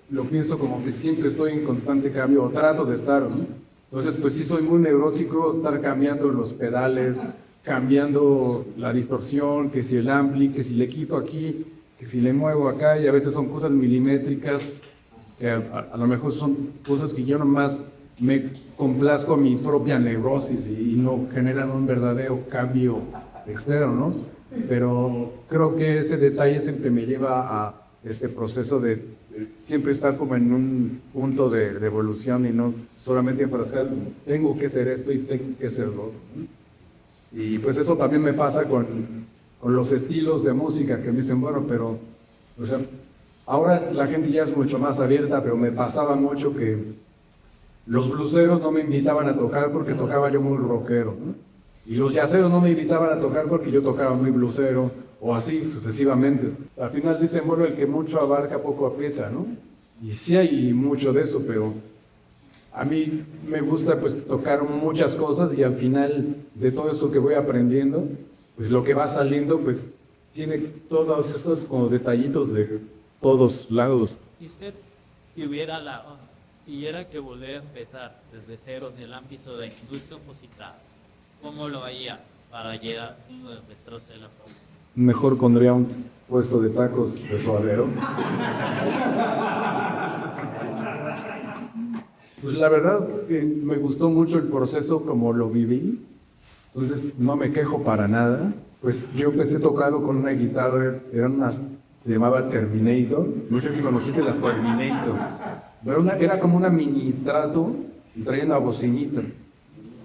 lo pienso como que siempre estoy en constante cambio, o trato de estar, ¿no? Entonces, pues sí soy muy neurótico, estar cambiando los pedales, cambiando la distorsión, que si el ampli, que si le quito aquí, que si le muevo acá, y a veces son cosas milimétricas, que a lo mejor son cosas que yo nomás me complazco mi propia neurosis y no generan un verdadero cambio externo, ¿no? Pero creo que ese detalle siempre me lleva a este proceso de siempre estar como en un punto de evolución y no solamente enfrascar, tengo que ser esto y tengo que ser lo otro, ¿no? Y pues eso también me pasa con los estilos de música que me dicen, bueno, pero, o sea, ahora la gente ya es mucho más abierta, pero me pasaba mucho que los bluseros no me invitaban a tocar porque tocaba yo muy rockero, ¿no? Y los jazzeros no me invitaban a tocar porque yo tocaba muy blusero, o así sucesivamente. Al final dicen, bueno, el que mucho abarca poco aprieta, ¿no? Y sí hay mucho de eso, pero a mí me gusta pues tocar muchas cosas y al final de todo eso que voy aprendiendo, pues lo que va saliendo pues tiene todos esos como detallitos de todos lados. Si usted tuviera que volver a empezar desde cero en el ámbito de industria musical, ¿cómo lo haría para llegar a uno de nuestros elementos? Mejor pondría un puesto de tacos de suadero. Pues la verdad que me gustó mucho el proceso como lo viví, entonces no me quejo para nada. Pues yo empecé tocando con una guitarra, se llamaba Terminator, no sé si conociste las Terminator, pero era como una mini Strato y traía una bocinita.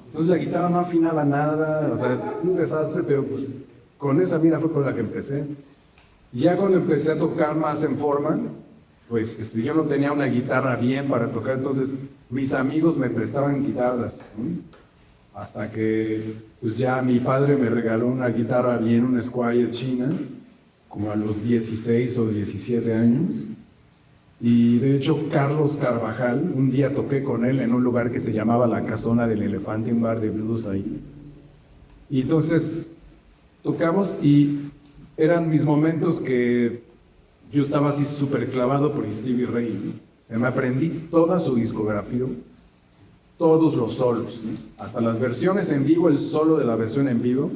Entonces la guitarra no afinaba nada, o sea, un desastre, pero pues con esa mira fue con la que empecé. Y ya cuando empecé a tocar más en forma, pues yo no tenía una guitarra bien para tocar, entonces mis amigos me prestaban guitarras, ¿no? Hasta que pues ya mi padre me regaló una guitarra bien, una Squier china, como a los 16 o 17 años. Y de hecho Carlos Carvajal, un día toqué con él en un lugar que se llamaba La Casona del Elefante, un bar de blues ahí. Y entonces tocamos y eran mis momentos que yo estaba así súper clavado por Stevie Ray, ¿no? O sea, me aprendí toda su discografía, todos los solos, ¿no? Hasta las versiones en vivo, el solo de la versión en vivo.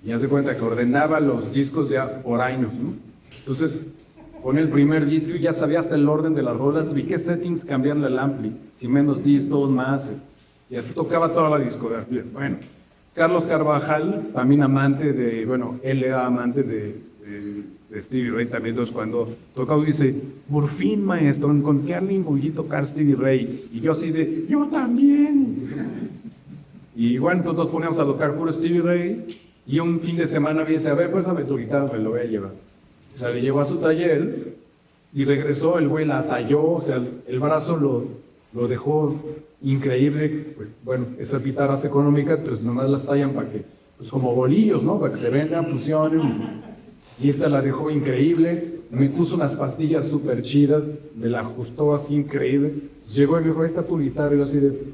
Y hace cuenta que ordenaba los discos ya por años, ¿no? Entonces, con el primer disco ya sabía hasta el orden de las rolas, vi qué settings cambiaron el ampli, si menos distos, más, y así tocaba toda la discografía. Bueno, Carlos Carvajal, también amante de, bueno, él era amante de Stevie Ray también, entonces cuando tocaba dice, por fin maestro, encontré a alguien que tocar Stevie Ray, y yo así de, yo también. Y bueno, entonces nos poníamos a tocar puro Stevie Ray, y un fin de semana me dice, a ver, pues a tu guitarra, me lo voy a llevar. O sea, le llevó a su taller, y regresó, el güey la talló, o sea, el brazo lo dejó increíble. Bueno, esas guitarras económicas, pues nomás las tallan para que, pues como bolillos, ¿no? Para que se vendan, funcionen. Y esta la dejó increíble. Me puso unas pastillas súper chidas, me la ajustó así increíble. Entonces llegó y me dijo, ahí está tu guitarra, y yo así de...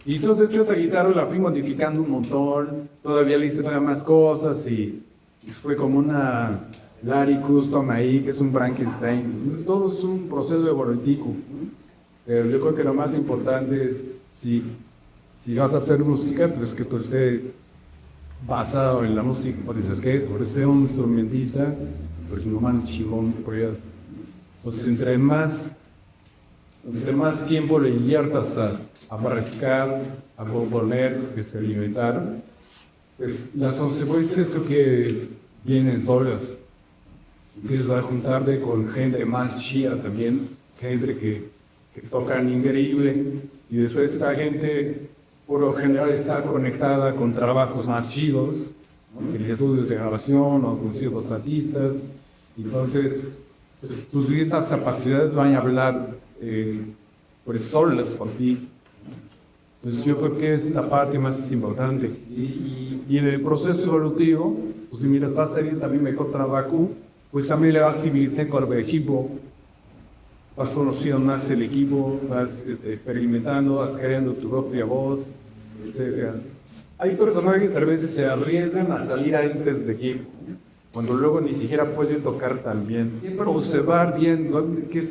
Y entonces yo esa guitarra la fui modificando un montón, todavía le hice todavía más cosas y fue como una Larry Custom ahí, que es un Frankenstein. Todo es un proceso evolutivo, ¿no? Pero yo creo que lo más importante es, si vas a hacer música, pues que tú estés basado en la música, por eso es que por ser un instrumentista, pues lo más chingón que puedas. Entonces, entre más tiempo le inviertas a practicar, a componer, a experimentar, pues las consecuencias creo que vienen solas. Empiezas a juntarte con gente más chida también, gente que tocan increíble, y después esa gente por lo general está conectada con trabajos más chidos, ¿no? En estudios de grabación o con ciertos artistas. Entonces pues, tus esas capacidades van a hablar pues solas por ti. Entonces yo creo que es la parte más importante. Y en el proceso evolutivo, pues si mira, estás teniendo también mejor trabajo, pues también le vas a dividirte con el equipo, vas conociendo más el equipo, vas experimentando, vas creando tu propia voz, etc. Hay personajes que a veces se arriesgan a salir antes de equipo, cuando luego ni siquiera pueden tocar tan bien. Pero observar bien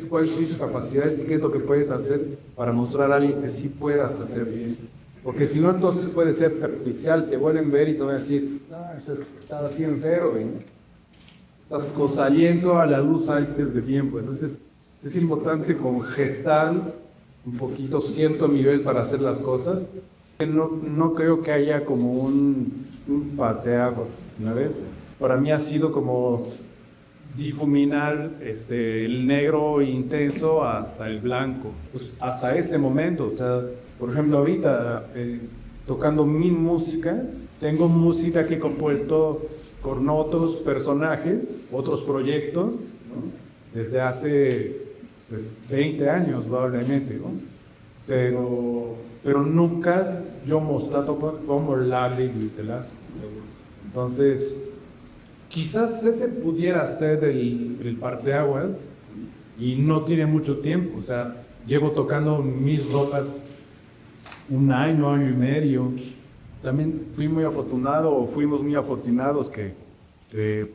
cuáles son sus capacidades, qué es lo que puedes hacer para mostrar a alguien que sí puedas hacer bien. Porque si no, entonces puede ser perjudicial, te vuelven a ver y te van a decir, estás bien feo, estás saliendo a la luz antes de tiempo. Entonces, es importante con gestar un poquito cierto nivel para hacer las cosas. No creo que haya como un parteaguas, ¿no ves? Para mí ha sido como difuminar el negro intenso hasta el blanco, pues hasta ese momento. O sea, por ejemplo, ahorita tocando mi música, tengo música que he compuesto con otros personajes, otros proyectos, ¿no? Desde hace pues, 20 años probablemente, ¿no? Pero nunca yo mostrado como Larry Luis Velasco. Entonces, quizás ese pudiera ser el parteaguas y no tiene mucho tiempo. O sea, llevo tocando mis rolas un año, año y medio. También fuimos muy afortunados que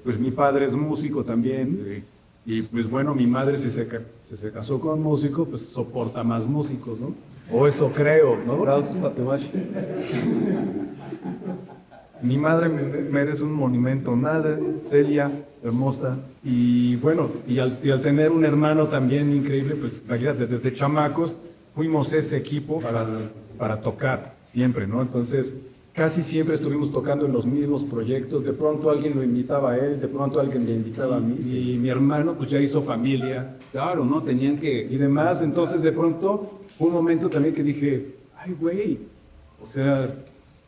pues mi padre es músico también. Y pues bueno, mi madre si se casó con un músico, pues soporta más músicos, ¿no? O eso creo, ¿no? Mi madre merece un monumento, nada, seria, hermosa. Y bueno, y al tener un hermano también increíble, pues desde chamacos fuimos ese equipo para tocar siempre, ¿no? Entonces, casi siempre estuvimos tocando en los mismos proyectos. De pronto alguien lo invitaba a él, de pronto alguien le invitaba a mí. Y mi hermano pues ya hizo familia, claro, ¿no? Tenían que y demás. Entonces de pronto fue un momento también que dije, ay güey, o sea,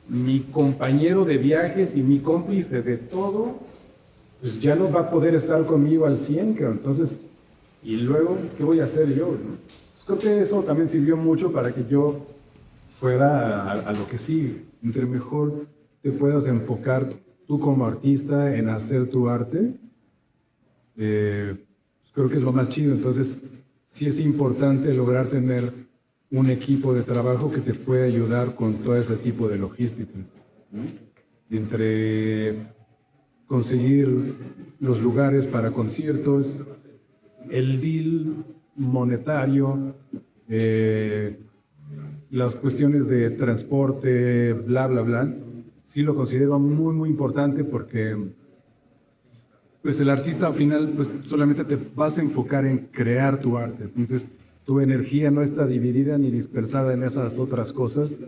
mi compañero de viajes y mi cómplice de todo, pues ya no va a poder estar conmigo al 100, creo. Entonces, y luego, ¿qué voy a hacer yo? ¿No? Pues creo que eso también sirvió mucho para que yo fuera a lo que sigue. Entre mejor te puedas enfocar tú como artista en hacer tu arte, creo que es lo más chido. Entonces, sí es importante lograr tener un equipo de trabajo que te pueda ayudar con todo ese tipo de logísticas, ¿no? Entre conseguir los lugares para conciertos, el deal monetario, las cuestiones de transporte, bla, bla, bla, sí lo considero muy, muy importante porque pues el artista al final pues solamente te vas a enfocar en crear tu arte. Entonces, tu energía no está dividida ni dispersada en esas otras cosas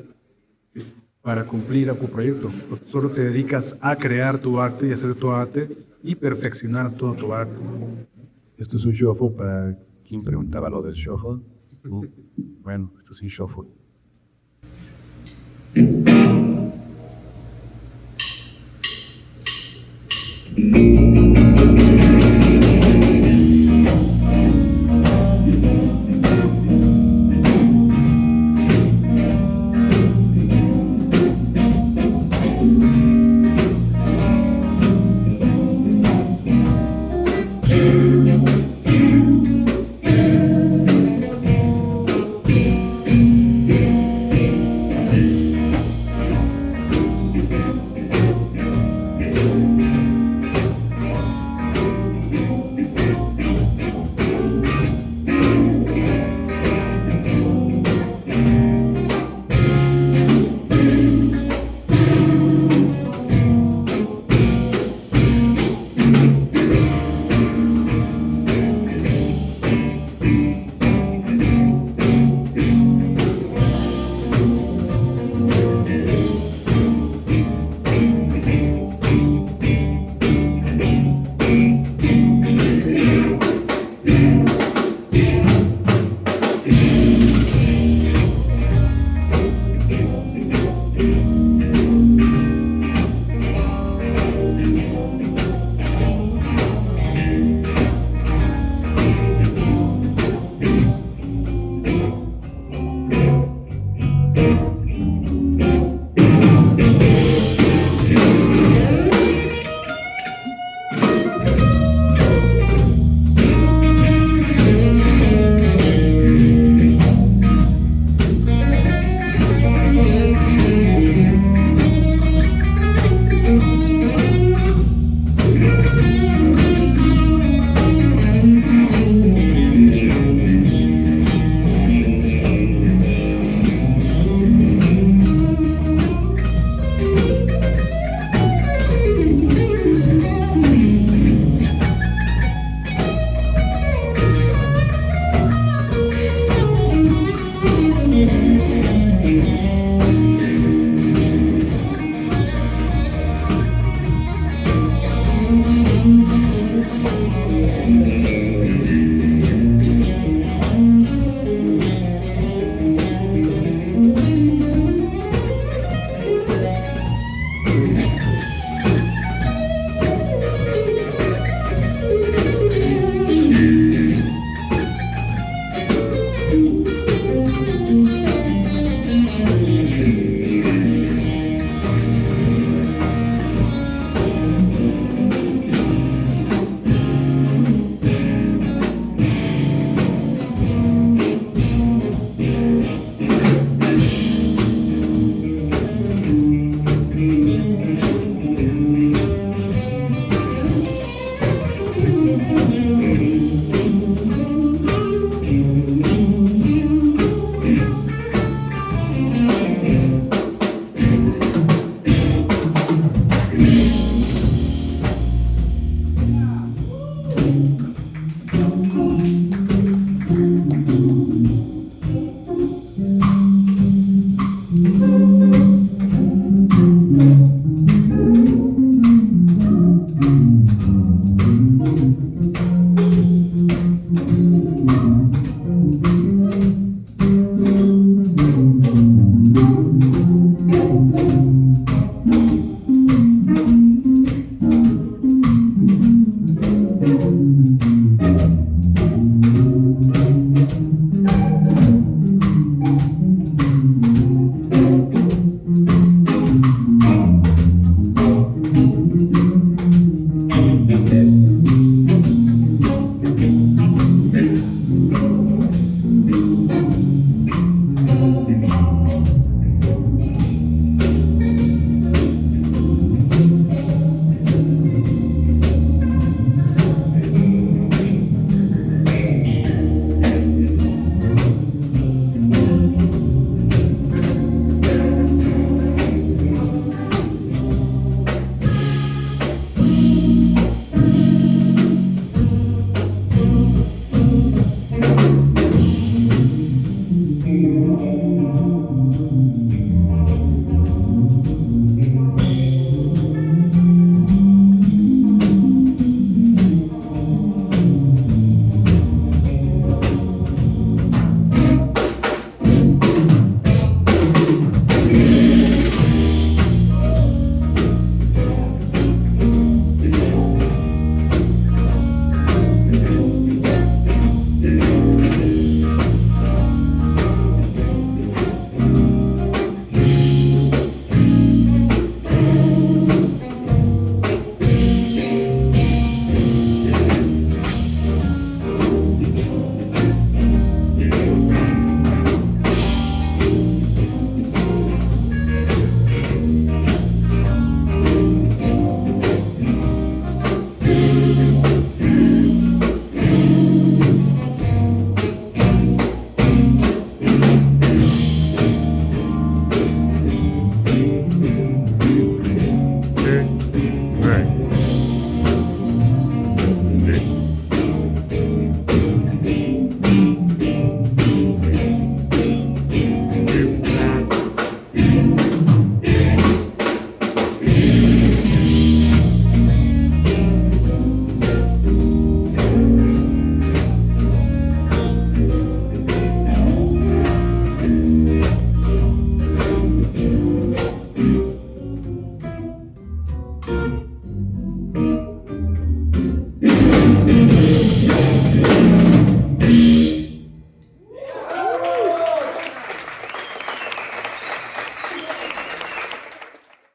para cumplir a tu proyecto. Solo te dedicas a crear tu arte y hacer tu arte y perfeccionar todo tu arte. Esto es un shuffle para quien preguntaba lo del shuffle. Bueno, esto es un shuffle.